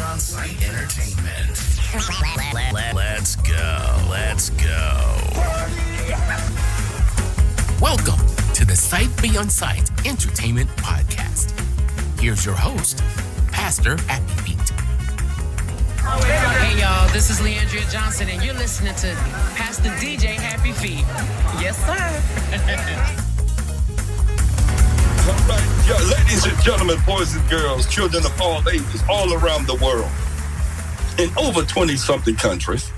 on-site entertainment. Let's go. Let's go. Welcome to the Sight Beyond Sight Entertainment Podcast. Here's your host, Pastor Happy Feet. Hey y'all, this is Leandria Johnson and you're listening to Pastor DJ Happy Feet. Yes, sir. All right, yeah, ladies and gentlemen, boys and girls, children of all ages, all around the world, in over 20-something countries,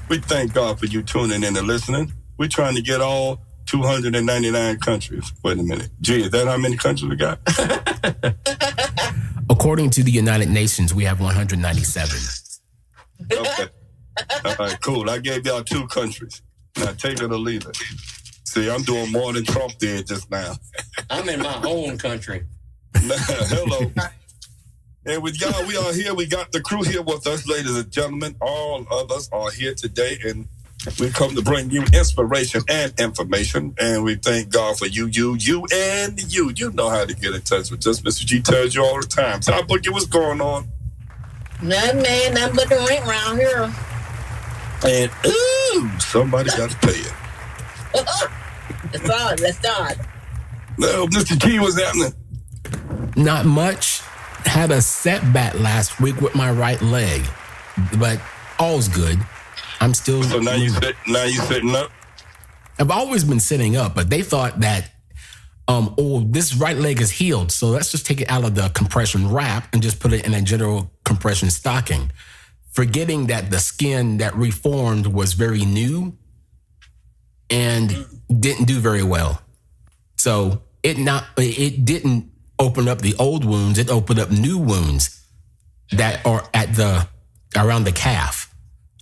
we thank God for you tuning in and listening. We're trying to get all 299 countries. Wait a minute. Gee, is that how many countries we got? According to the United Nations, we have 197. Okay. All right, cool. I gave y'all 2 countries. Now take it or leave it. See, I'm doing more than Trump did just now. I'm in my own country. Hello. And with y'all, we are here. We got the crew here with us, ladies and gentlemen. All of us are here today, and we come to bring you inspiration and information. And we thank God for you, and you. You know how to get in touch with us. Mr. G tells you all the time. TyBoogie, what's going on? Nothing, man. Nothing but the rent around here. And, ooh, somebody got to pay it. Let's start. No, Mr. G, what's happening? Not much. Had a setback last week with my right leg, but all's good. I'm still. So now you sitting up? I've always been sitting up, but they thought that, this right leg is healed, so let's just take it out of the compression wrap and just put it in a general compression stocking, forgetting that the skin that reformed was very new and didn't do very well. So it didn't open up the old wounds. It opened up new wounds that are around the calf,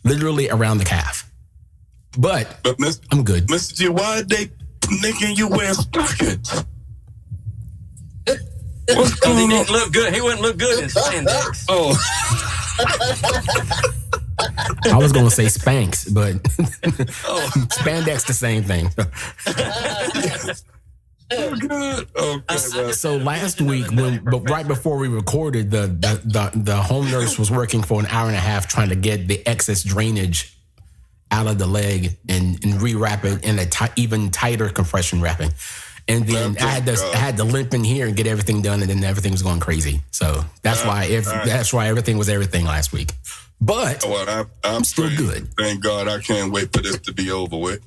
literally around the calf. But I'm good. Mr. G, why are they making you wear stockings? What's going on? He didn't look good. He wouldn't look good in spandex. Oh. I was going to say Spanx, but spandex the same thing. Oh, good. Okay, well. So last week, right before we recorded, the home nurse was working for an hour and a half trying to get the excess drainage out of the leg and rewrap it in a even tighter compression wrapping. And then I had to limp in here and get everything done, and then everything was going crazy. So that's why everything was everything last week. But I'm still good. Thank God, I can't wait for this to be over with.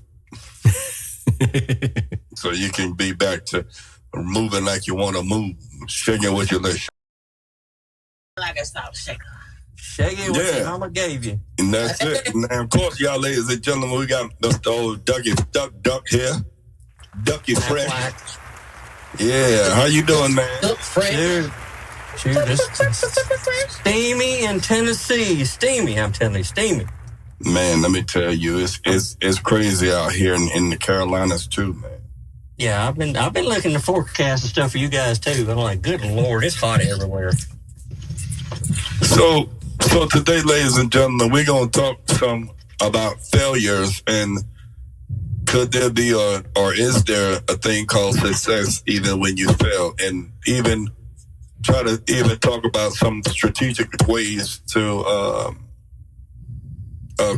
So you can be back to moving like you want to move, shaking with your legs. Like a stop shaker. Shaggy, what your mama gave you. And that's it. And of course, y'all ladies and gentlemen, we got the old duck here. Ducky Fresh. Yeah, how you doing, man? Duck Fresh. Cheers. Steamy in Tennessee. Steamy, I'm telling you, steamy. Man, let me tell you, it's crazy out here in the Carolinas too, man. Yeah, I've been looking at the forecast and stuff for you guys too. I'm like, good Lord, it's hot everywhere. So today, ladies and gentlemen, we're gonna talk some about failures and could there be or is there a thing called success even when you fail, and even try to even talk about some strategic ways to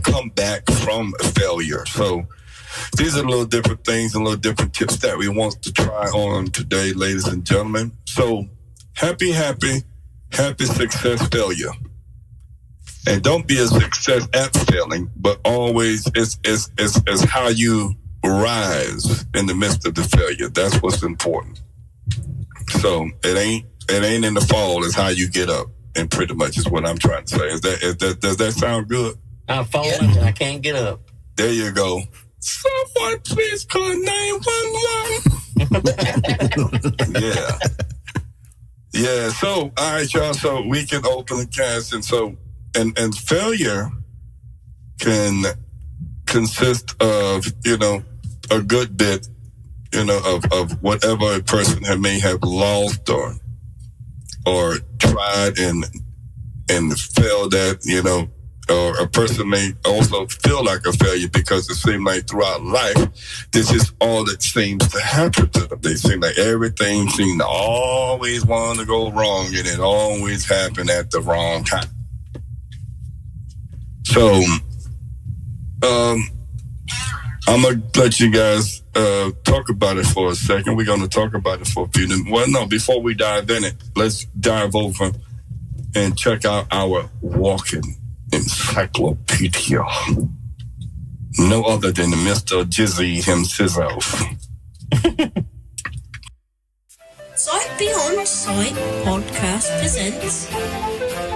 come back from failure. So these are little different things and little different tips that we want to try on today, ladies and gentlemen. So happy success failure. And don't be a success at failing, but always it's how you rise in the midst of the failure. That's what's important. So it ain't in the fall, it's how you get up. And pretty much is what I'm trying to say. Does that sound good? I've fallen and I can't get up. There you go. Someone please call 911. Yeah. So, all right, y'all. So we can open the cast. And so, and failure can consist of, a good bit, of whatever a person may have lost or tried and failed at, or a person may also feel like a failure because it seems like throughout life, this is all that seems to happen to them. They seem like everything seems to always want to go wrong, and it always happen at the wrong time. So, I'm going to let you guys talk about it for a second. We're going to talk about it for a few minutes. Well, no, before we dive in it, let's dive over and check out our walking encyclopedia. No other than Mr. Jizzy himself. Sight Beyond Sight podcast presents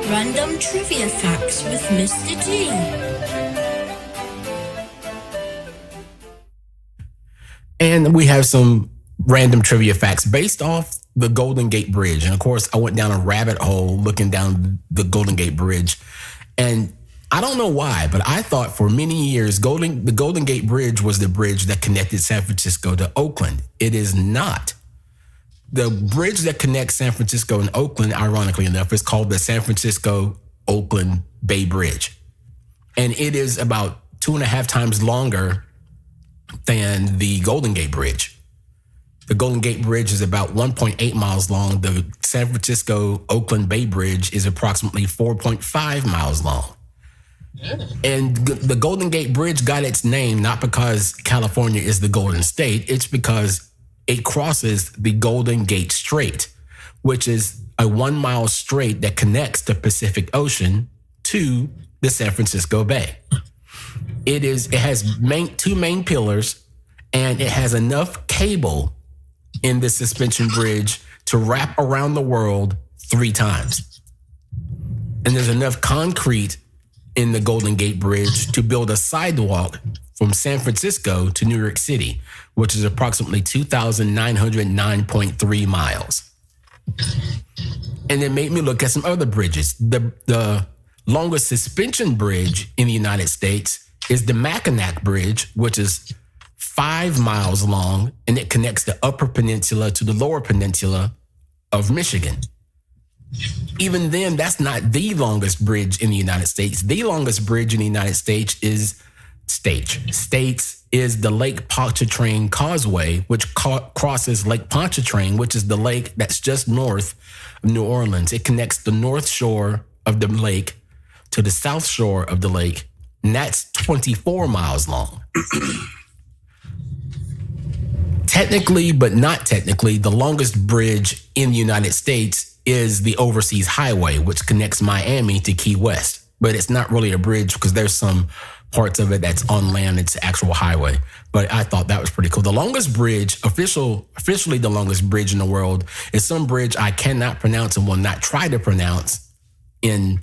Random Trivia Facts with Mr. G. And we have some random trivia facts based off the Golden Gate Bridge. And of course, I went down a rabbit hole looking down the Golden Gate Bridge. And I don't know why, but I thought for many years, the Golden Gate Bridge was the bridge that connected San Francisco to Oakland. It is not. The bridge that connects San Francisco and Oakland, ironically enough, is called the San Francisco-Oakland Bay Bridge. And it is about 2.5 times longer than the Golden Gate Bridge. The Golden Gate Bridge is about 1.8 miles long. The San Francisco-Oakland Bay Bridge is approximately 4.5 miles long. And the Golden Gate Bridge got its name not because California is the Golden State, it's because it crosses the Golden Gate Strait, which is a 1-mile strait that connects the Pacific Ocean to the San Francisco Bay. It has two main pillars, and it has enough cable in the suspension bridge to wrap around the world 3 times. And there's enough concrete in the Golden Gate Bridge to build a sidewalk from San Francisco to New York City, which is approximately 2,909.3 miles. And it made me look at some other bridges. The longest suspension bridge in the United States is the Mackinac Bridge, which is 5 miles long, and it connects the Upper Peninsula to the Lower Peninsula of Michigan. Even then, that's not the longest bridge in the United States. The longest bridge in the United States is the Lake Pontchartrain Causeway, which crosses Lake Pontchartrain, which is the lake that's just north of New Orleans. It connects the north shore of the lake to the south shore of the lake, and that's 24 miles long. Technically, but not technically, the longest bridge in the United States is the Overseas Highway, which connects Miami to Key West. But it's not really a bridge because there's some parts of it that's on land. It's an actual highway. But I thought that was pretty cool. The longest bridge, officially the longest bridge in the world, is some bridge I cannot pronounce and will not try to pronounce in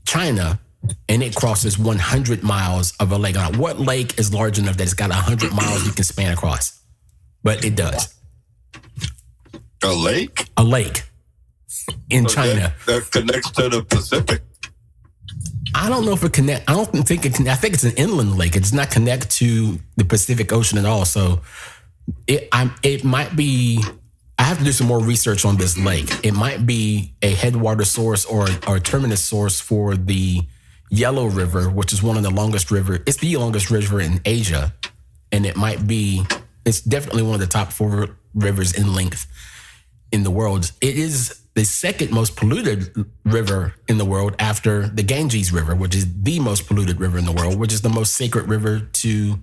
China. And it crosses 100 miles of a lake. Now, what lake is large enough that it's got 100 miles you can span across? But it does. A lake? A lake in China. That connects to the Pacific? I don't know if it connects. I don't think it connects. I think it's an inland lake. It does not connect to the Pacific Ocean at all. So it might be, I have to do some more research on this lake. It might be a headwater source or a terminus source for the Yellow River, which is one of the longest rivers. It's the longest river in Asia. And it's definitely one of the top 4 rivers in length in the world. It is the second most polluted river in the world after the Ganges River, which is the most polluted river in the world, which is the most sacred river to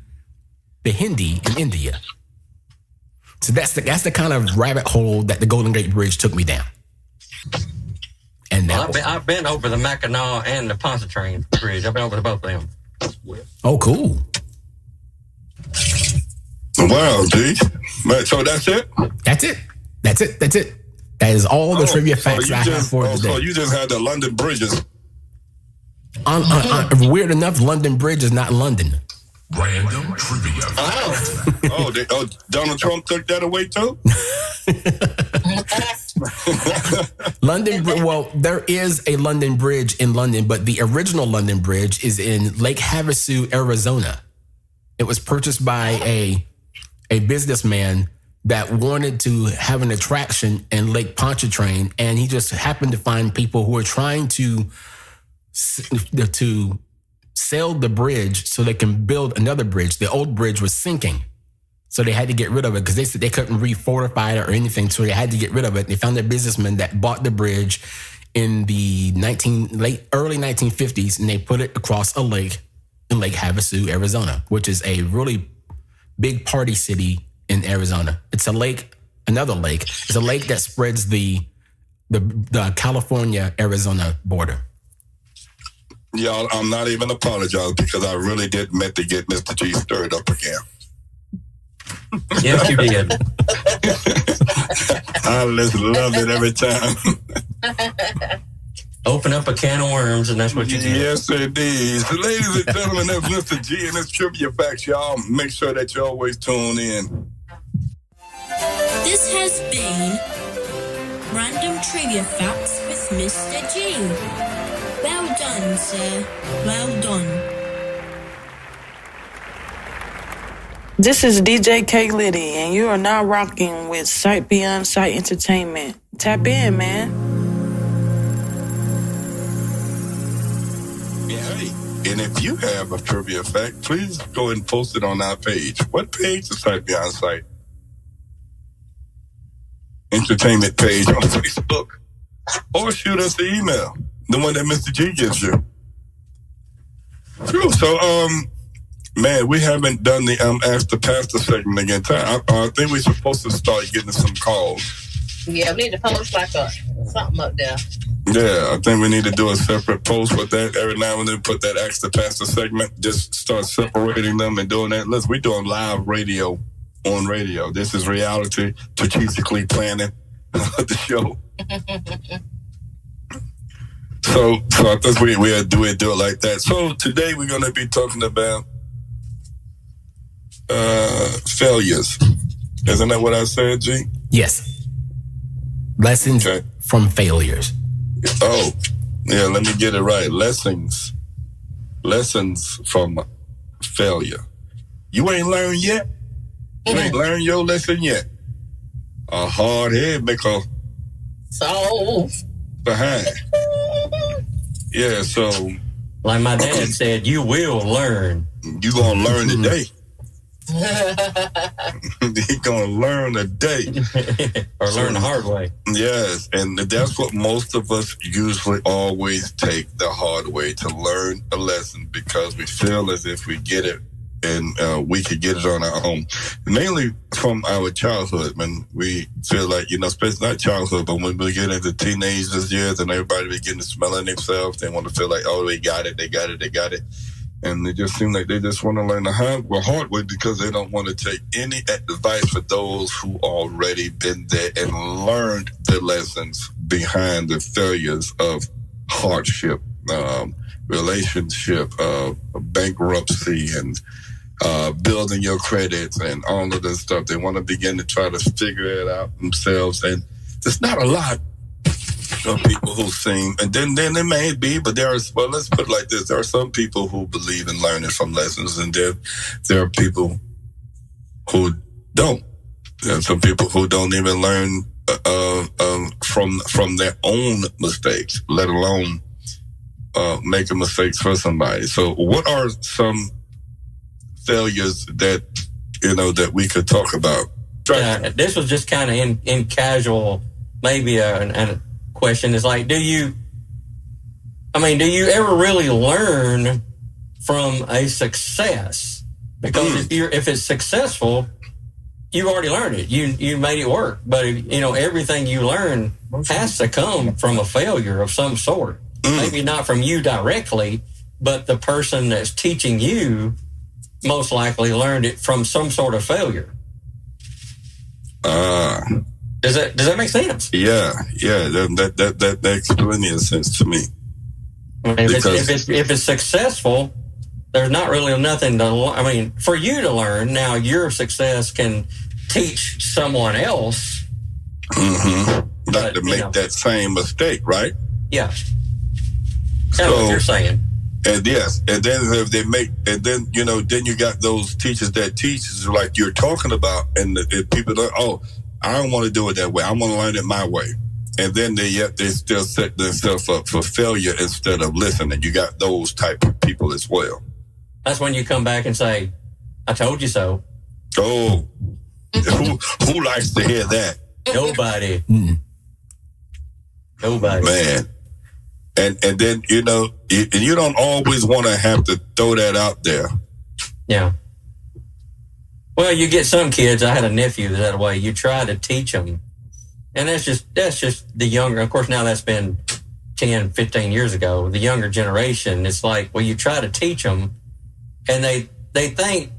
the Hindi in India. So that's the kind of rabbit hole that the Golden Gate Bridge took me down. And I've been over the Mackinac and the Pontchartrain Bridge. I've been over to both of them. Oh, cool. Wow, G. So that's it? That's it. That is all the trivia facts I have for today. So you just had the London bridges. Weird enough, London Bridge is not London. Random trivia. Donald Trump took that away too? London, well, there is a London Bridge in London, but the original London Bridge is in Lake Havasu, Arizona. It was purchased by a businessman that wanted to have an attraction in Lake Pontchartrain, and he just happened to find people who were trying to sail the bridge so they can build another bridge. The old bridge was sinking, so they had to get rid of it because they said they couldn't refortify it or anything, so they had to get rid of it. They found a businessman that bought the bridge in the early 1950s, and they put it across a lake in Lake Havasu, Arizona, which is a really big party city in Arizona. It's a lake, another lake. It's a lake that spreads the California-Arizona border. Y'all, I'm not even apologizing because I really did meant to get Mr. G stirred up again. Yes, you did. I just love it every time. Open up a can of worms, and that's what you did. Yes, indeed. So, ladies and gentlemen, that's Mr. G and his trivia facts, y'all. Make sure that you always tune in. This has been Random Trivia Facts with Mr. G. Well done, sir. Well done. This is DJ K Liddy, and you are now rocking with Sight Beyond Sight Entertainment. Tap in, man. Yeah, hey. And if you have a trivia fact, please go and post it on our page. What page is Sight Beyond Sight Entertainment page on Facebook? Or shoot us the email, the one that Mr. G gives you. True. So, man, we haven't done the Ask the Pastor segment again. I think we're supposed to start getting some calls. Yeah, we need to post like something up there. Yeah, I think we need to do a separate post with that. Every now and then put that Ask the Pastor segment. Just start separating them and doing that. Listen, we're doing live radio on radio. This is reality, strategically planning the show. So I think we'll do it like that. So today we're going to be talking about failures. Isn't that what I said, G? Yes. Lessons from failures. Oh, yeah, let me get it right. Lessons from failure. You ain't learned yet? You ain't learned your lesson yet? A hard head make a So behind. Yeah, so like my dad said, you will learn. You gonna learn today. He gonna learn today. Or learn the hard way. Yes, and that's what most of us usually always take the hard way, to learn a lesson, because we feel as if we get it and we could get it on our own. Mainly from our childhood, when we feel like, especially not childhood, but when we get into teenagers years and everybody begin to smelling themselves, they want to feel like, oh, they got it. And they just seem like they just want to learn the hard way, because they don't want to take any advice for those who already been there and learned the lessons behind the failures of hardship, relationship, bankruptcy, and building your credits and all of this stuff. They want to begin to try to figure it out themselves. And there's not a lot of people who seem, and then there may be, but let's put it like this. There are some people who believe in learning from lessons, and there are people who don't. There are some people who don't even learn from their own mistakes, let alone making mistakes for somebody. So what are some failures that that we could talk about? This was just kind of in casual, maybe a question is like, do you ever really learn from a success? Because if it's successful, you've already learned it. You made it work. But everything you learn has to come from a failure of some sort. Maybe not from you directly, but the person that's teaching you most likely learned it from some sort of failure. Does that make sense? Yeah. That makes plenty of sense to me. If it's successful, there's not really nothing to. For you to learn. Now, your success can teach someone else. Not to make that same mistake, right? Yeah. That's what you're saying. And yes, and then if they make, and then then you got those teachers that teach like you're talking about, and the people that, oh, I don't want to do it that way. I'm going to learn it my way. And then they still set themselves up for failure instead of listening. You got those type of people as well. That's when you come back and say, I told you so. Oh, who likes to hear that? Nobody. Nobody. Man, And then, you know, you don't always want to have to throw that out there. Yeah. Well, you get some kids. I had a nephew that way. You try to teach them, and that's just the younger. Of course, now that's been 10, 15 years ago. The younger generation, it's like, well, you try to teach them, and they think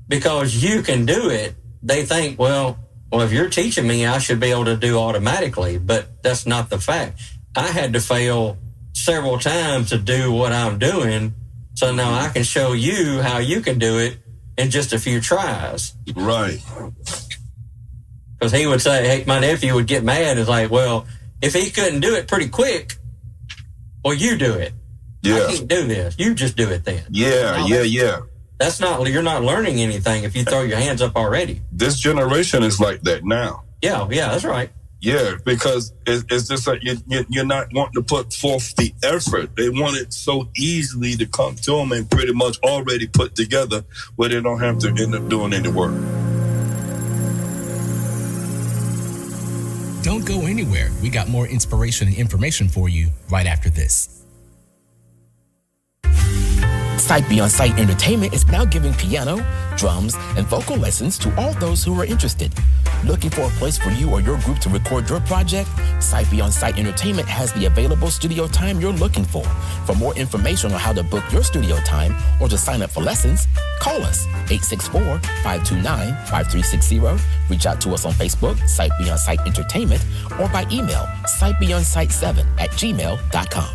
because you can do it, they think, well, if you're teaching me, I should be able to do automatically. But that's not the fact. I had to fail several times to do what I'm doing, so now I can show you how you can do it in just a few tries. Right. Because he would say, hey, my nephew would get mad. It's like, well, if he couldn't do it pretty quick, well, you do it. Yeah. I can't do this. You just do it then. Yeah. That's not, you're not learning anything if you throw your hands up already. This generation is like that now. Yeah, that's right. Yeah, because it's just like you're not wanting to put forth the effort. They want it so easily to come to them and pretty much already put together where they don't have to end up doing any work. Don't go anywhere. We got more inspiration and information for you right after this. Sight Beyond Sight Entertainment is now giving piano, drums, and vocal lessons to all those who are interested. Looking for a place for you or your group to record your project? Sight Beyond Sight Entertainment has the available studio time you're looking for. For more information on how to book your studio time or to sign up for lessons, call us 864-529-5360. Reach out to us on Facebook, Sight Beyond Sight Entertainment, or by email, sightbeyondsight7@gmail.com.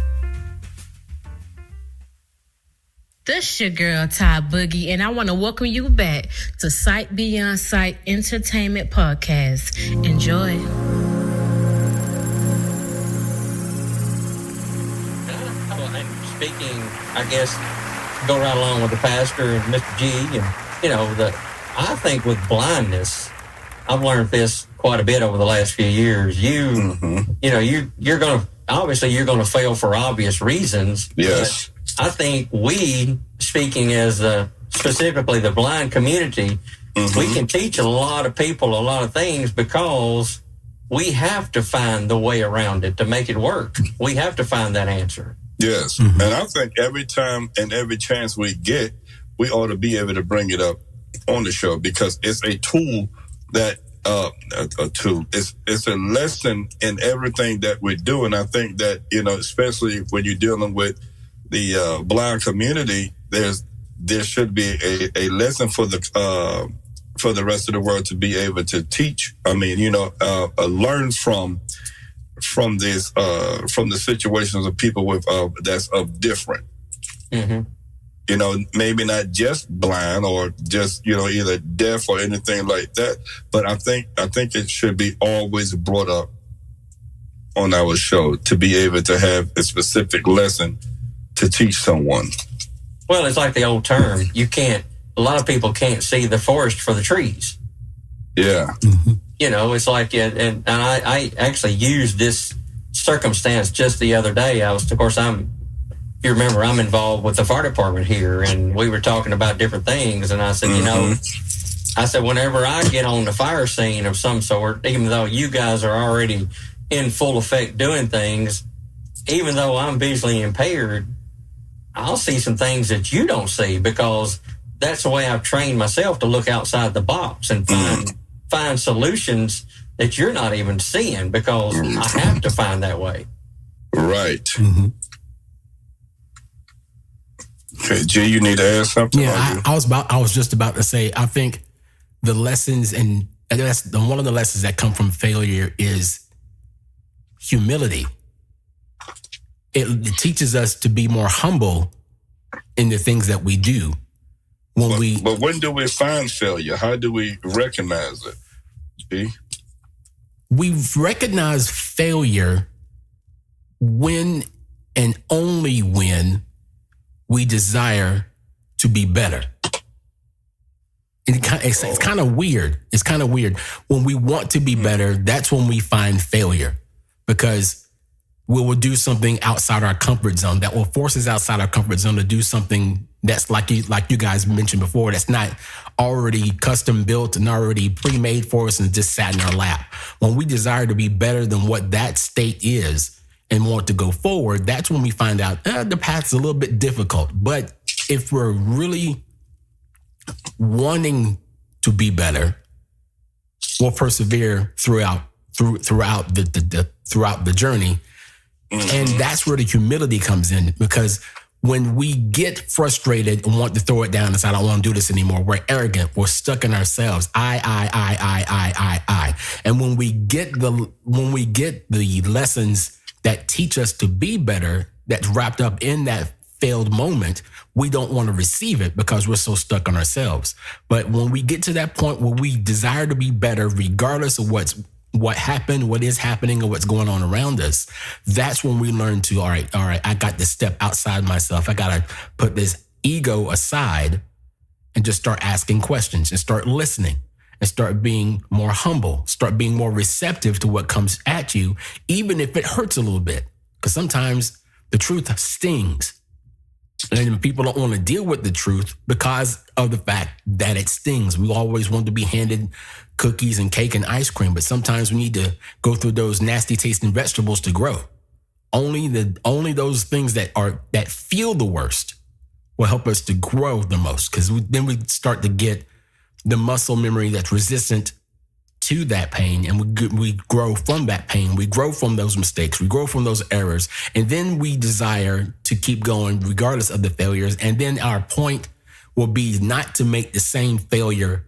This your girl, TyBoogie, and I want to welcome you back to Sight Beyond Sight Entertainment Podcast. Enjoy. And speaking, I guess, go right along with the pastor and Mr. G, and, you know, I think with blindness, I've learned this quite a bit over the last few years. You're going to, obviously you're going to fail for obvious reasons. Yes. I think we, speaking as specifically the blind community, we can teach a lot of people a lot of things because we have to find the way around it to make it work. We have to find that answer. Yes. And I think every time and every chance we get, we ought to be able to bring it up on the show because it's a tool that it's a lesson in everything that we do. And I think that, you know, especially when you're dealing with the blind community, there should be a lesson for the rest of the world to be able to teach. I mean, you know, learn from this from the situations of people with that's of different. You know, maybe not just blind or just, you know, either deaf or anything like that. But I think it should be always brought up on our show to be able to have a specific lesson to teach someone. Well, it's like the old term. A lot of people can't see the forest for the trees. Yeah. You know, it's like, and I actually used this circumstance just the other day. You remember, I'm involved with the fire department here, and we were talking about different things, and I said, you know, whenever I get on the fire scene of some sort, even though you guys are already in full effect doing things, even though I'm visually impaired, I'll see some things that you don't see because that's the way I've trained myself to look outside the box and find solutions that you're not even seeing because I have to find that way. Right. Okay, G, you need to add something? Yeah, I was just about to say, I think the lessons, and that's one of the lessons that come from failure is humility. It teaches us to be more humble in the things that we do. But when do we find failure? How do we recognize it? G? We recognize failure when and only when we desire to be better. It's kind of weird. It's kind of weird. When we want to be better, that's when we find failure because we will do something outside our comfort zone that will force us outside our comfort zone to do something that's like you guys mentioned before, that's not already custom built and already pre-made for us and just sat in our lap. When we desire to be better than what that state is, and want to go forward, that's when we find out the path's a little bit difficult. But if we're really wanting to be better, we'll persevere throughout the journey. And that's where the humility comes in, because when we get frustrated and want to throw it down and say, I don't want to do this anymore, we're arrogant, we're stuck in ourselves. I. And when we get the lessons that teach us to be better, that's wrapped up in that failed moment, we don't want to receive it because we're so stuck on ourselves. But when we get to that point where we desire to be better, regardless of what happened, what is happening, or what's going on around us, that's when we learn to, all right, I got to step outside myself. I got to put this ego aside and just start asking questions and start listening and start being more humble, start being more receptive to what comes at you, even if it hurts a little bit. Because sometimes the truth stings. And people don't want to deal with the truth because of the fact that it stings. We always want to be handed cookies and cake and ice cream, but sometimes we need to go through those nasty tasting vegetables to grow. Only those things that feel the worst will help us to grow the most, because then we start to get the muscle memory that's resistant to that pain, and we grow from that pain. We grow from those mistakes. We grow from those errors, and then we desire to keep going regardless of the failures. And then our point will be not to make the same failure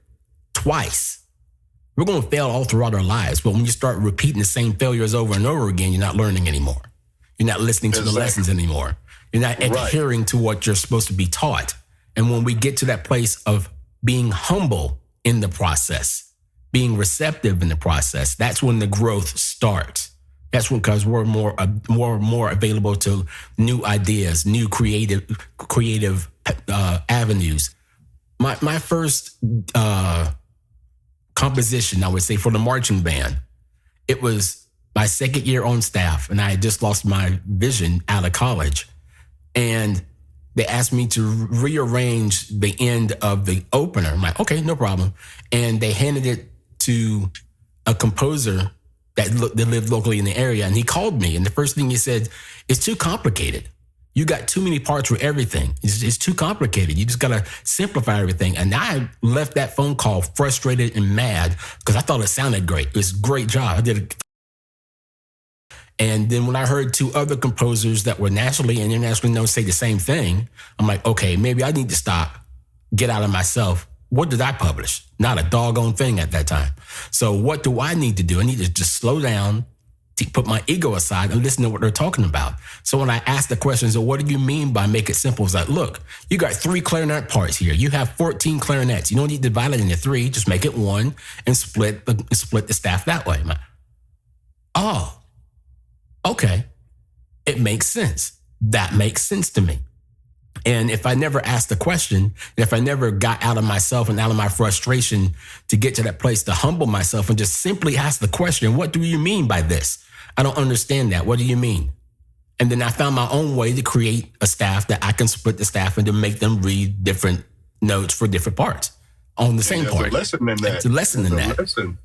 twice. We're going to fail all throughout our lives, but when you start repeating the same failures over and over again, you're not learning anymore. You're not listening to the lessons anymore. You're not adhering to what you're supposed to be taught. And when we get to that place of being humble in the process, being receptive in the process, that's when the growth starts. That's when, because we're more available to new ideas, new creative avenues. My first composition, I would say, for the marching band, it was my second year on staff, and I had just lost my vision out of college, and they asked me to rearrange the end of the opener. I'm like, okay, no problem. And they handed it to a composer that lived locally in the area. And he called me. And the first thing he said, it's too complicated. You got too many parts for everything. It's too complicated. You just got to simplify everything. And I left that phone call frustrated and mad because I thought it sounded great. It was a great job. I did it. And then when I heard two other composers that were nationally and internationally known say the same thing, I'm like, okay, maybe I need to stop, get out of myself. What did I publish? Not a doggone thing at that time. So what do I need to do? I need to just slow down, put my ego aside and listen to what they're talking about. So when I asked the questions, so what do you mean by make it simple? It's like, look, you got 3 clarinet parts here. You have 14 clarinets. You don't need to divide it into 3. Just make it 1 and split the staff that way. I'm like, oh, okay. It makes sense. That makes sense to me. And if I never asked the question, if I never got out of myself and out of my frustration to get to that place to humble myself and just simply ask the question, what do you mean by this? I don't understand that. What do you mean? And then I found my own way to create a staff that I can split the staff and to make them read different notes for different parts on the same part. There's a lesson in that. It's a lesson in that. Lesson.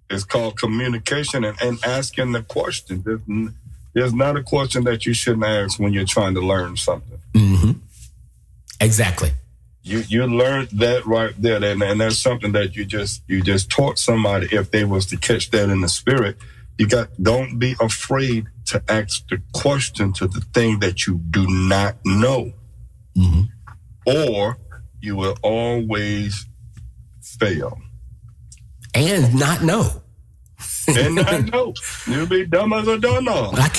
It's called communication and asking the question. There's not a question that you shouldn't ask when you're trying to learn something. Mm-hmm. Exactly. You learned that right there, and that's something that you just taught somebody. If they was to catch that in the spirit, don't be afraid to ask the question to the thing that you do not know, or you will always fail and not know. And not know. You'll be dumb as a doorknob. I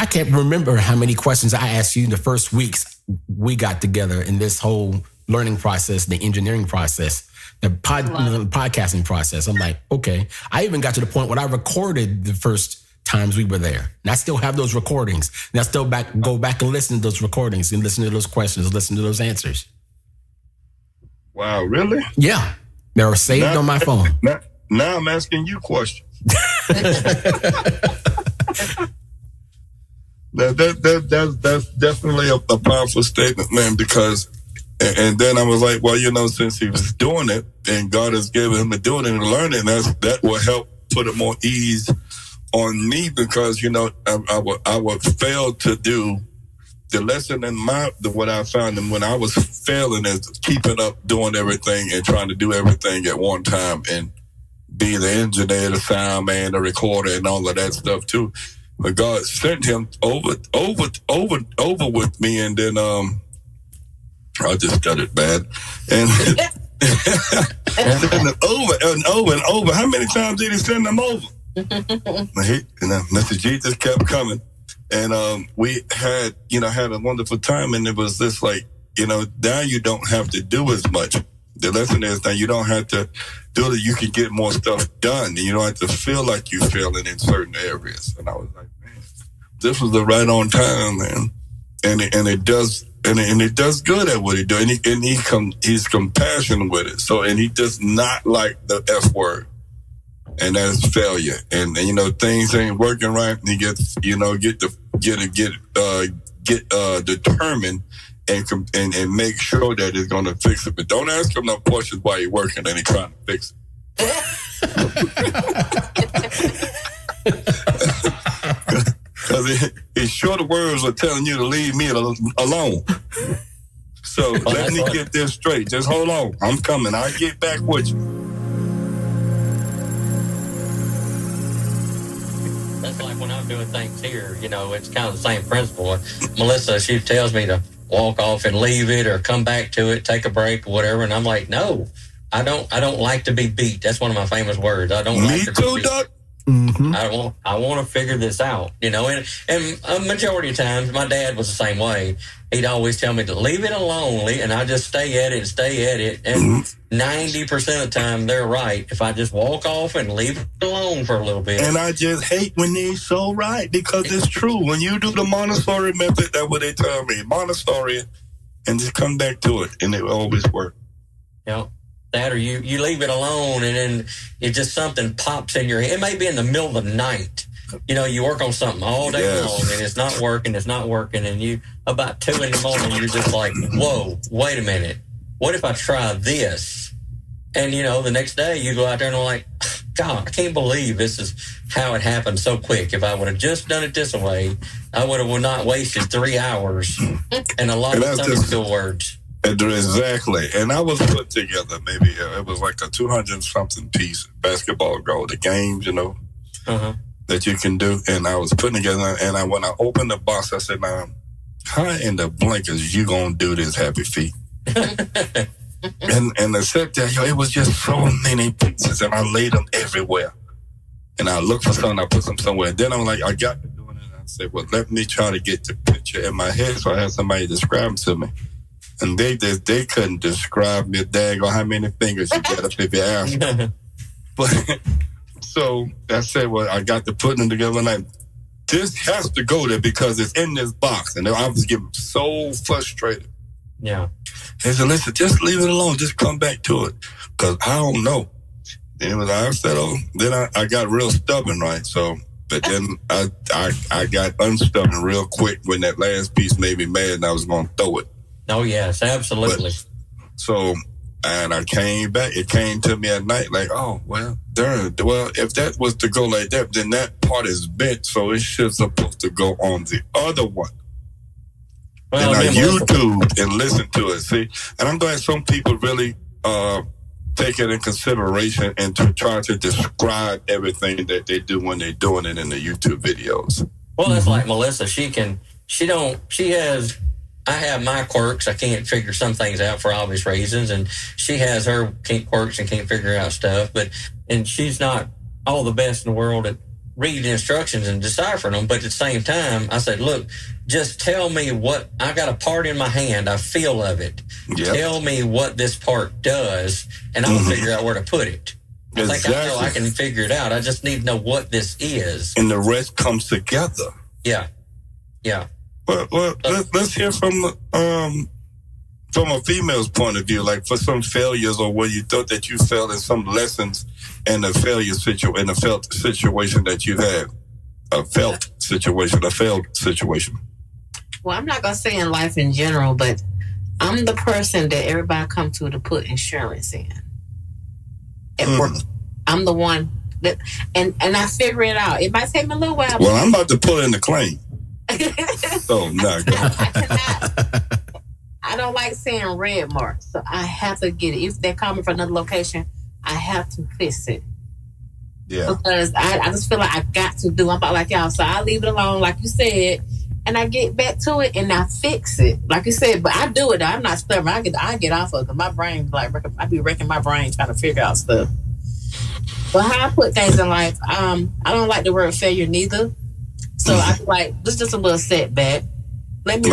can't remember how many questions I asked you in the first weeks we got together in this whole learning process, the engineering process, the podcasting process. I'm like, okay. I even got to the point when I recorded the first times we were there. And I still have those recordings. And I still go back and listen to those recordings and listen to those questions, listen to those answers. Wow, really? Yeah. They're saved on my phone. Now I'm asking you questions. That's definitely a powerful statement, man, because and then I was like, well, since he was doing it and God has given him to do it and learn it, that will help put it more ease on me because, I would fail to do the lesson in what I found and when I was failing is keeping up, doing everything and trying to do everything at one time and be the engineer, the sound man, the recorder and all of that stuff too. But God sent him over with me and then, I just got it bad. And send them over and over and over. How many times did he send them over? Mr. Jesus kept coming. And we had a wonderful time. And it was just like, now you don't have to do as much. The lesson is that you don't have to do it. You can get more stuff done. And you don't have to feel like you're failing in certain areas. And I was like, man, this was the right on time, man. And it does good at what he does. And he's compassionate with it. So, and he does not like the F word. And that's failure. And things ain't working right. And he gets, determined and make sure that it's going to fix it. But don't ask him no questions while you're working and he's trying to fix it. Because his shorter words are telling you to leave me alone. So let me get this straight. Just hold on. I'm coming. I'll get back with you. That's like when I'm doing things here, it's kind of the same principle. Melissa, she tells me to walk off and leave it or come back to it, take a break or whatever. And I'm like, no, I don't like to be beat. That's one of my famous words. I don't like to be beat. Doc. Mm-hmm. I want to figure this out, and a majority of times my dad was the same way. He'd always tell me to leave it alone, and I just stay at it. And 90% of the time they're right. If I just walk off and leave it alone for a little bit. And I just hate when they're so right because it's true. When you do the Montessori method, that's what they tell me. Montessori, and just come back to it, and it always works. Yeah. That or you leave it alone and then it just something pops in your head. It may be in the middle of the night. You work on something all day long and it's not working. And you about 2 a.m, you're just like, whoa, wait a minute. What if I try this? And the next day you go out there and I'm like, God, I can't believe this is how it happened so quick. If I would have just done it this way, I would have not wasted 3 hours and a lot of Sunday school words. Exactly. And I was put together, maybe it was like a 200-something piece basketball goal, the games, that you can do. And I was putting together, and when I opened the box, I said, now, how in the blankets you going to do this, Happy Feet? and I said that, it was just so many pieces, and I laid them everywhere. And I looked for something, I put them somewhere. And then I'm like, I got to doing it. And I said, well, let me try to get the picture in my head so I had somebody describe it to me. And they couldn't describe me daggone how many fingers you got up if you ask. But so I said, well, I got to put them together and like, this has to go there because it's in this box. And I was getting so frustrated. Yeah. He said, listen, just leave it alone. Just come back to it. Because I don't know. Then I said, then I got real stubborn, right? So, but then I got unstubborn real quick when that last piece made me mad and I was going to throw it. Oh, yes, absolutely. And I came back. It came to me at night like, oh, well, if that was to go like that, then that part is bent, so it's just supposed to go on the other one. Well, and I YouTube and listen to it, see? And I'm glad some people really take it in consideration and to try to describe everything that they do when they're doing it in the YouTube videos. Well, that's like Melissa. I have my quirks. I can't figure some things out for obvious reasons. And she has her quirks and can't figure out stuff. And she's not all the best in the world at reading instructions and deciphering them. But at the same time, I said, look, just tell me what, I got a part in my hand. I feel of it. Yep. Tell me what this part does, and I'll figure out where to put it. I think I know I can figure it out. I just need to know what this is. And the rest comes together. Yeah. Yeah. Well, let's hear from a female's point of view, like for some failures or where you thought that you failed in some lessons and a failed situation that you had, a failed situation. Well, I'm not going to say in life in general, but I'm the person that everybody come to put insurance in at work. I'm the one and I figure it out. It might take me a little while. Well, I'm about to pull in the claim. So, no, go ahead. I cannot. I don't like seeing red marks, so I have to get it. If they're coming from another location, I have to fix it. Yeah. Because I just feel like I got to do. I'm about like y'all, so I leave it alone, like you said, and I get back to it and I fix it, like you said. But I do it. I'm not stubborn. I get off of it because my brain, like, I be wrecking my brain trying to figure out stuff. But how I put things in life, I don't like the word failure neither. So I feel like this is just a little setback. Let me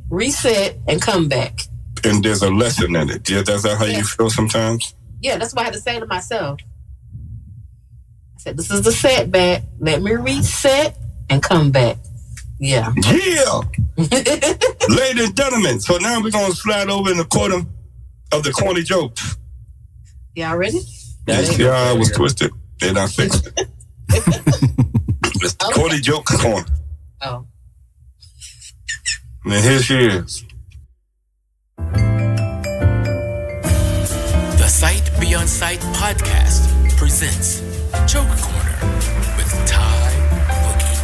reset, and come back. And there's a lesson in it. Yeah, that's how you feel sometimes? Yeah, that's what I had to say to myself. I said, this is the setback. Let me reset and come back. Yeah. Yeah. Ladies and gentlemen, so now we're going to slide over in the corner of the corny jokes. Y'all ready? Yes, yeah, I was twisted and I fixed it. It's the Corny Joke Corner. Oh. And here she is. The Sight Beyond Sight podcast presents Joke Corner with TyBoogie.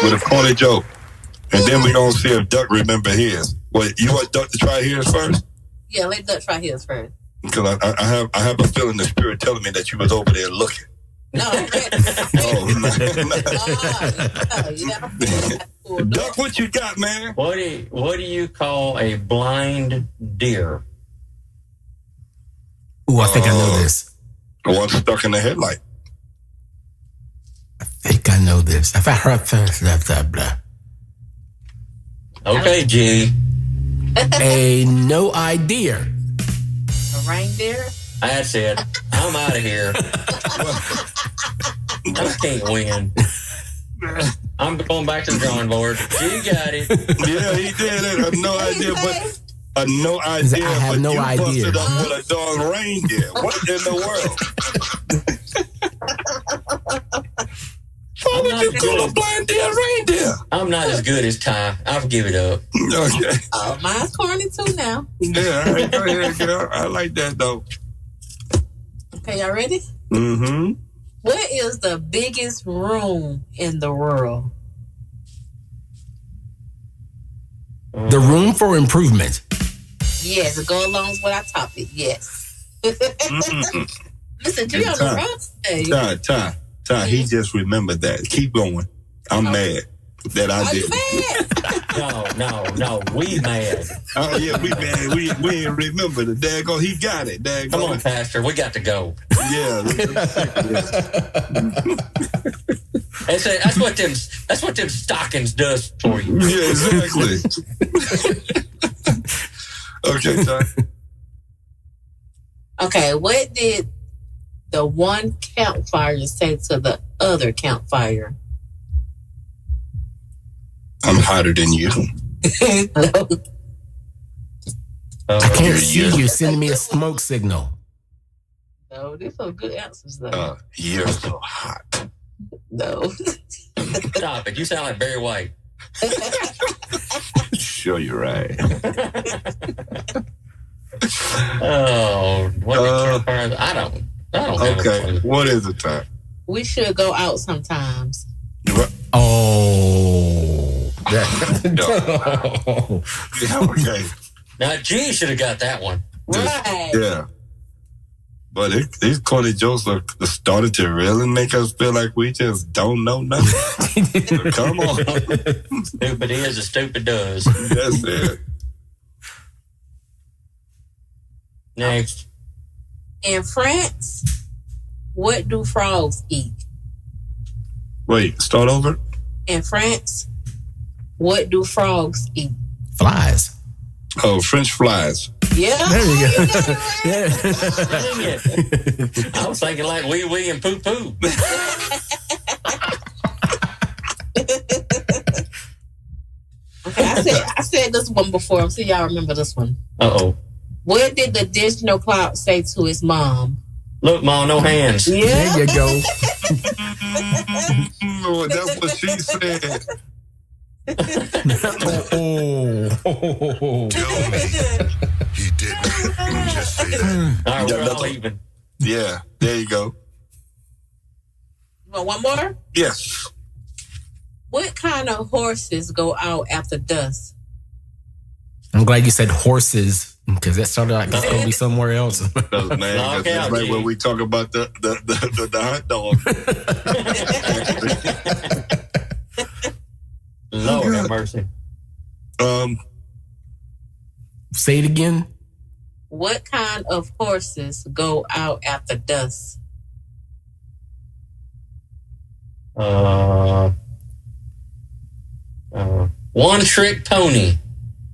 With a corny joke. And then we're going to see if Duck remember his. Wait, you want Duck to try his first? Yeah, let Duck try his first. Because I have a feeling the spirit telling me that you was over there looking. No, I'm ready. Duck, what you got, man? What do you call a blind deer? Ooh, I think I know this. The one stuck in the headlight. I think I know this. If I heard blah, blah. Okay, G. A no idea. A reindeer? That's it. I'm out of here. I can't win. I'm going back to the drawing board. G got it. Yeah, he did it. I have no idea, but no idea. I have no idea. Busted up with a darn reindeer. What in the world? Why would you call a blind deer reindeer? I'm not as good as Ty. I'll give it up. Okay. Oh, mine's corny too now. Yeah, all right, go ahead, girl. I like that though. Okay, y'all ready? Mm-hmm. What is the biggest room in the world? The room for improvement. Yes, go along with our topic. Yes. Listen, you on the wrong stage. Ty, he just remembered that. Keep going. I'm mad that I did. No, we mad. Oh yeah, we mad. We ain't remember the daggone. He got it. Daggone. Come on, Pastor. We got to go. Yeah. That's what them stockings does for you. Yeah, exactly. Okay, Ty. Okay, what did the one campfire say to the other campfire? I'm hotter than you. No. I can't see you sending me a smoke signal. No, these are good answers though. You're so hot. No. Stop it. You sound like Barry White. Sure, you're right. Oh, what the campfire? I don't have a clue. What is it, Ty? We should go out sometimes. What? Oh. No. Yeah, okay. Now, G should have got that one. Right. Yeah. But these corny jokes are starting to really make us feel like we just don't know nothing. So come on. Stupid is as stupid does. That's it. Next. In France, what do frogs eat? Wait, start over? In France, what do frogs eat? Flies. Oh, French flies. Yeah. There you go. Yeah. I was thinking like wee and poo poo. Okay, I said this one before. I'm see y'all remember this one. Uh-oh. What did the digital clock say to his mom? Look, Mom, no hands. Yeah. There you go. Oh, that's what she said. Oh. right, we're all even. Yeah, there you go. You want one more? Yes. What kind of horses go out after dusk? I'm glad you said horses because that started like it's gonna be somewhere else. Man, that's right when we talk about the hot dog. Lord have mercy. Say it again. What kind of horses go out after dusk? One trick pony.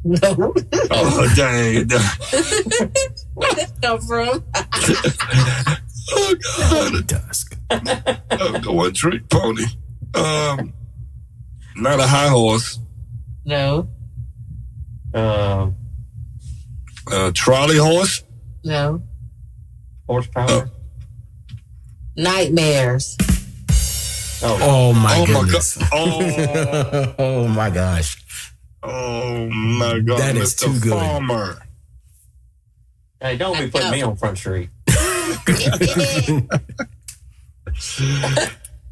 No. Oh, dang. Where did that come from? Oh, God. Dusk. One trick pony. Not a high horse. No. Trolley horse. No. Horsepower. Nightmares. Oh my goodness. God. Oh. Oh my gosh. Oh my God. That is Mr. too good. Farmer. Hey, don't be putting me on Front Street.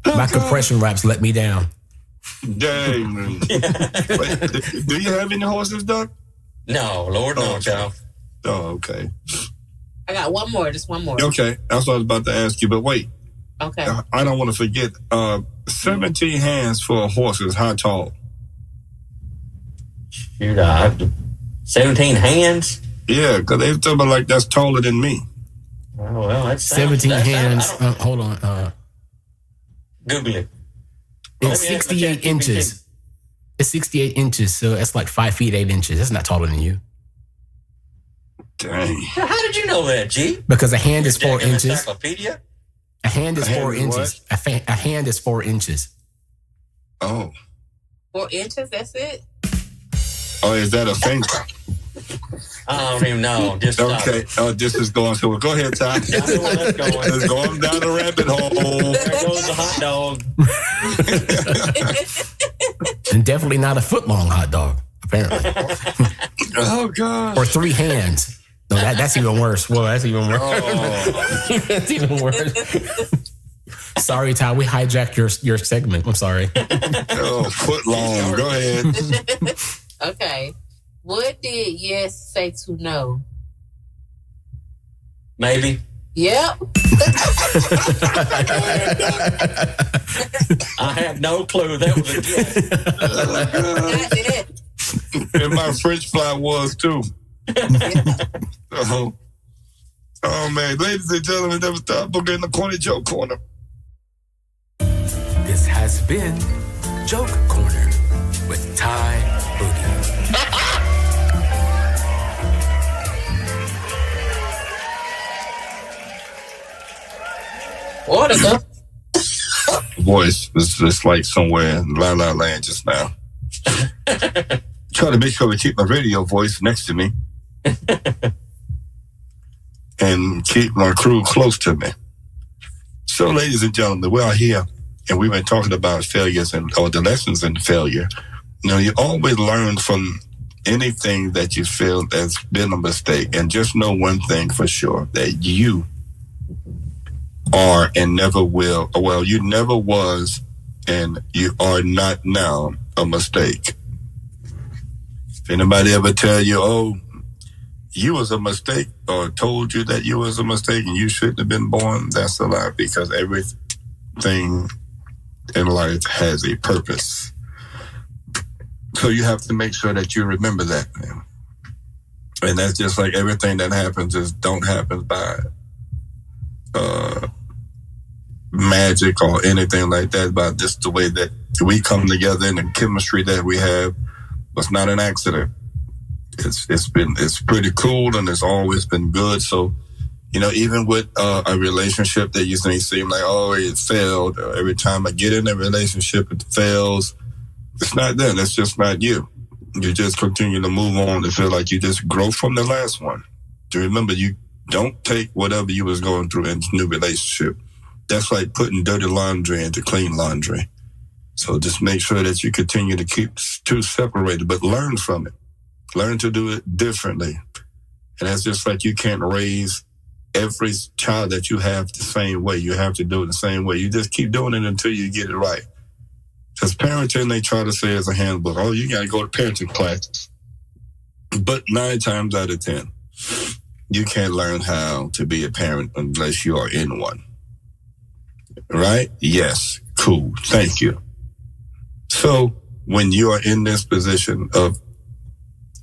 My compression wraps let me down. Dang. Wait, do you have any horses, Doc? No, Lord, no, child. Oh, okay. I got one more. Just one more. Okay. That's what I was about to ask you, but wait. Okay. I don't want to forget. 17 hands for a horse is how tall? Shoot, 17 hands? Yeah, because they talk about like that's taller than me. Oh, well, that's 17 hands. Hold on. Google it. It's 68 inches. It's 68 inches, so that's like 5 feet 8 inches. That's not taller than you. Dang. How did you know that, G? Because a hand is 4 inches. Encyclopedia? A hand is 4 inches. A hand is 4 inches. Oh. 4 inches? That's it? Oh, is that a finger? I don't even know. Just okay. Oh, this is going. So go ahead, Ty. I know where that's going. It's going down the rabbit hole. There goes the hot dog. And definitely not a foot long hot dog, apparently. Oh, God. Or 3 hands. No, that's even worse. Well, that's even worse. Oh. That's even worse. Sorry, Ty. We hijacked your segment. I'm sorry. Oh, foot long. Go ahead. Okay. What did yes say to no? Maybe. Yep. I have no clue. That was a guess. That's it. And my French fry was too. Oh man, ladies and gentlemen, never stop booking the Corny Joke Corner. This has been Joke Corner with TyBoogie. What the? Voice is just like somewhere in La La Land just now. Try to make sure we keep my radio voice next to me and keep my crew close to me. So, ladies and gentlemen, we are here and we've been talking about failures or the lessons in failure. You know, you always learn from anything that you feel has been a mistake, and just know one thing for sure, that you are and never will, well, you never was and you are not now a mistake. If anybody ever tell you, oh, you was a mistake, or told you that you was a mistake and you shouldn't have been born, that's a lie, because everything in life has a purpose. So you have to make sure that you remember that. And that's just like everything that happens don't happen by magic or anything like that, but just the way that we come together and the chemistry that we have was not an accident. It's pretty cool and it's always been good. So, you know, even with a relationship that you may seem like, oh, it failed. Every time I get in a relationship, it fails. It's not them. It's just not you. You just continue to move on and feel like you just grow from the last one. To remember, you don't take whatever you was going through into a new relationship. That's like putting dirty laundry into clean laundry. So just make sure that you continue to keep two separated, but learn from it. Learn to do it differently. And that's just like you can't raise every child that you have the same way. You have to do it the same way. You just keep doing it until you get it right. Because parenting, they try to say as a handbook, oh, you got to go to parenting classes. But 9 times out of 10, you can't learn how to be a parent unless you are in one. Right? Yes. Cool. Thank you. So when you are in this position of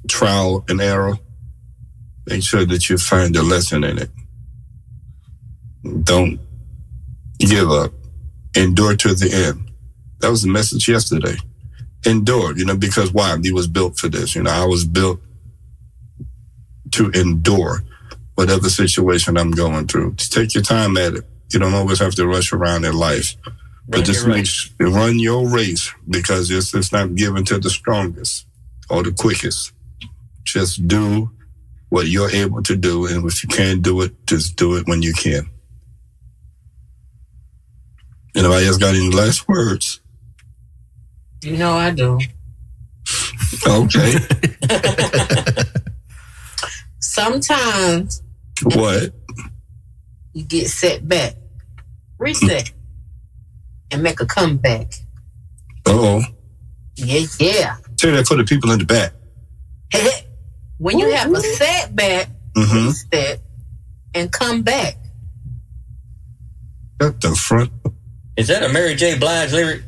trial and error, make sure that you find a lesson in it. Don't give up. Endure to the end. That was the message yesterday. Endure, because why? He was built for this. I was built to endure whatever situation I'm going through. Just take your time at it. You don't always have to rush around in life. But just run your race, because it's not given to the strongest or the quickest. Just do what you're able to do, and if you can't do it, just do it when you can. Anybody else got any last words? I do. Okay. Sometimes what? You get set back, reset, and make a comeback. Uh-oh. Yeah. Say that for the people in the back. When you have a setback, reset, and come back. At the front. Is that a Mary J. Blige lyric?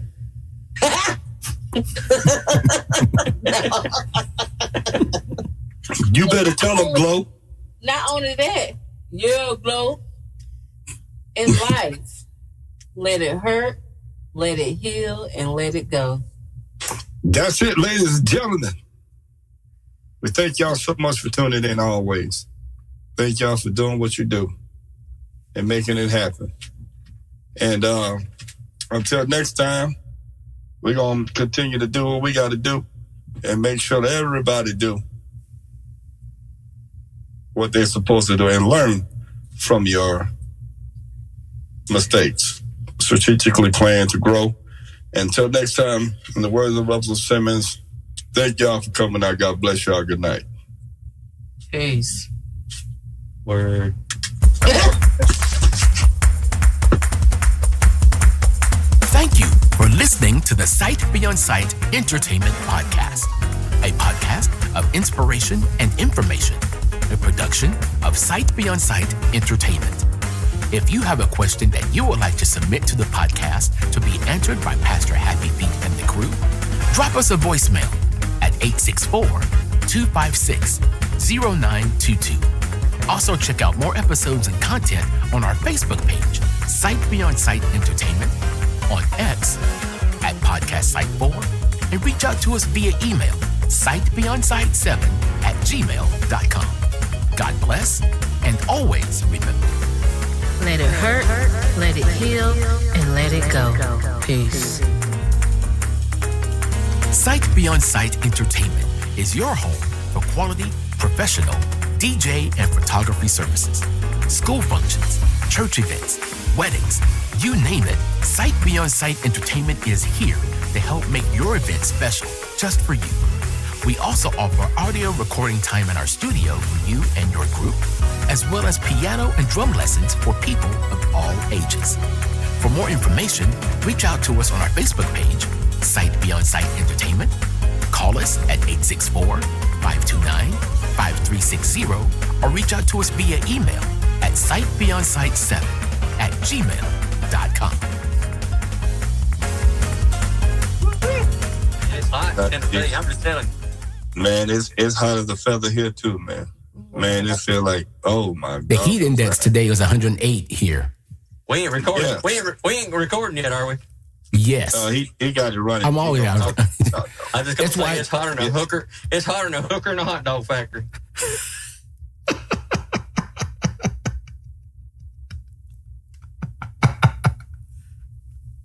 You better tell them, Glow. Not only that, Glow. In life, let it hurt, let it heal, and let it go. That's it, ladies and gentlemen. We thank y'all so much for tuning in always. Thank y'all for doing what you do and making it happen. And until next time, we're going to continue to do what we got to do and make sure that everybody do what they're supposed to do and learn from your mistakes. Strategically plan to grow. Until next time, in the words of Russell Simmons, thank y'all for coming out. God bless y'all. Good night. Peace. Word. Thank you for listening to the Sight Beyond Sight Entertainment Podcast, a podcast of inspiration and information, a production of Sight Beyond Sight Entertainment. If you have a question that you would like to submit to the podcast to be answered by Pastor Happy Feet and the crew, drop us a voicemail at 864-256-0922. Also, check out more episodes and content on our Facebook page, Sight Beyond Sight Entertainment, on X at Podcast Sight 4, and reach out to us via email, sightbeyondsight7@gmail.com. God bless, and always remember, Let it hurt, let it heal, and let it go. Peace. Sight Beyond Sight Entertainment is your home for quality, professional DJ and photography services, school functions, church events, weddings, you name it. Sight Beyond Sight Entertainment is here to help make your event special just for you. We also offer audio recording time in our studio for you and your group, as well as piano and drum lessons for people of all ages. For more information, reach out to us on our Facebook page, Sight Beyond Sight Entertainment. Call us at 864-529-5360, or reach out to us via email at sightbeyondsight7@gmail.com. It's hot in Tennessee. I'm just telling you. Man, it's hot as a feather here too, man. Man, it feel like, oh my God. The heat index today was 108 here. We ain't recording. Yeah. We ain't recording yet, are we? Yes. He got it running. I'm always out. I just gonna say it's hotter than a hooker. It's hotter than a hooker in a hot dog factory.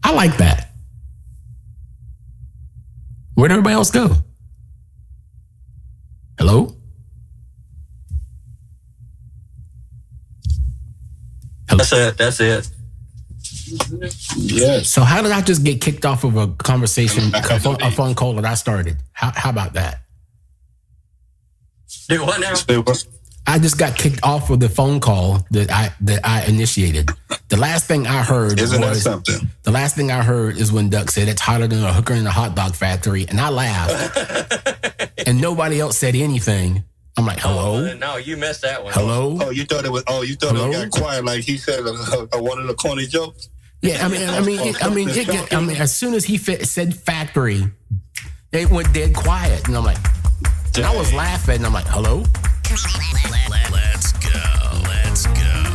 I like that. Where'd everybody else go? Hello? Hello? That's it. Yes. So how did I just get kicked off of a conversation, a phone call that I started? How about that? Do what now? I just got kicked off of the phone call that I initiated. The last thing I heard Isn't that something? The last thing I heard is when Duck said it's hotter than a hooker in a hot dog factory, and I laughed. And nobody else said anything. I'm like, hello? No, you missed that one. Hello? Oh, you thought it was. Oh, you thought it got quiet like he said one of the corny jokes. Yeah, as soon as he said factory, it went dead quiet, and I'm like, and I was laughing, and I'm like, hello? Let's go.